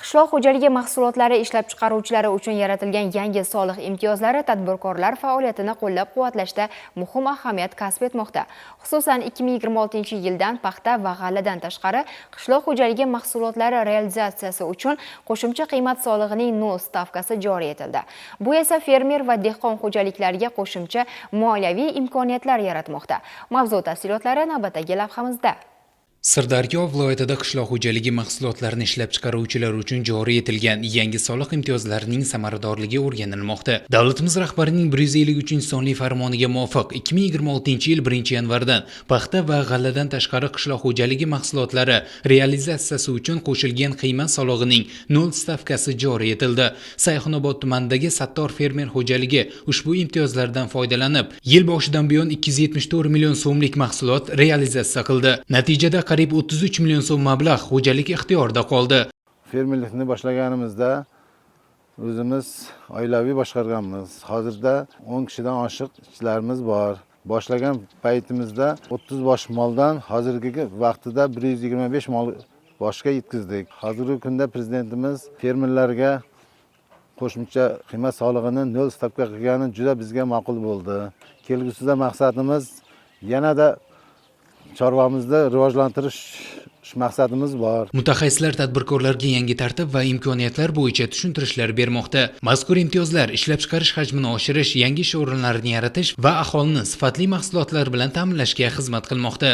Qishloq xo'jaligi mahsulotlari ishlab chiqaruvchilari uchun yaratilgan yangi soliq imtiyozlari tadbirkorlar faoliyatini qo'llab-quvvatlashda muhim ahamiyat kasb etmoqda. Xususan 2026-yildan paxta va g'alladan tashqari qishloq xo'jaligi mahsulotlari realizatsiyasi uchun qo'shimcha qiymat solig'ining 0 stavkasi joriy etildi. Bu esa fermer va dehqon xo'jaliklariga qo'shimcha moliyaviy imkoniyatlar yaratmoqda. Mavzu tafsilotlari navbatdagi lavhamizda. Sirdaryo viloyatida qishloq xo'jaligi mahsulotlarini ishlab chiqaruvchilar uchun joriy etilgan yangi soliq imtiyozlarining samaradorligi o'rganilmoqda. Davlatimiz rahbarining 153 sonli farmoniga muvofiq 2026-yil 1-yanvardan paxta va g'alladan tashqari qishloq xo'jaligi mahsulotlari realizatsiyasi uchun qo'shilgan qiymat solig'ining 0 stavkasi joriy etildi. Sayxunobod tumanidagi Sattor fermer xo'jaligi ushbu imtiyozlardan foydalanib, yil boshidan buyon 274 million so'mlik mahsulot realizatsiya qildi. Natijada qariyb 33 million so'm mablag' xo'jalik ixtiyorida qoldi. Fermerlikni boshlaganimizda o'zimiz oilaviy boshqarganmiz. Hozirda 10 kishidan oshiq ishchilarimiz bor. Boshlagan paytimizda 30 bosh moldan hozirgi vaqtida 125 mol boshga yetkazdik. Hozirgi kunda prezidentimiz fermerlarga qo'shimcha qiymat solig'ini 0 stavka qilgani juda bizga ma'qul bo'ldi. Kelgusida maqsadimiz yanada chorvamizni rivojlantirish maqsadimiz bor. Mutaxassislar tadbirkorlarga yangi tartib va imkoniyatlar bo'yicha tushuntirishlar bermoqda. Mazkur imtiyozlar ishlab chiqarish hajmini oshirish, yangi ish o'rinlarini yaratish va aholini sifatli mahsulotlar bilan ta'minlashga xizmat qilmoqda.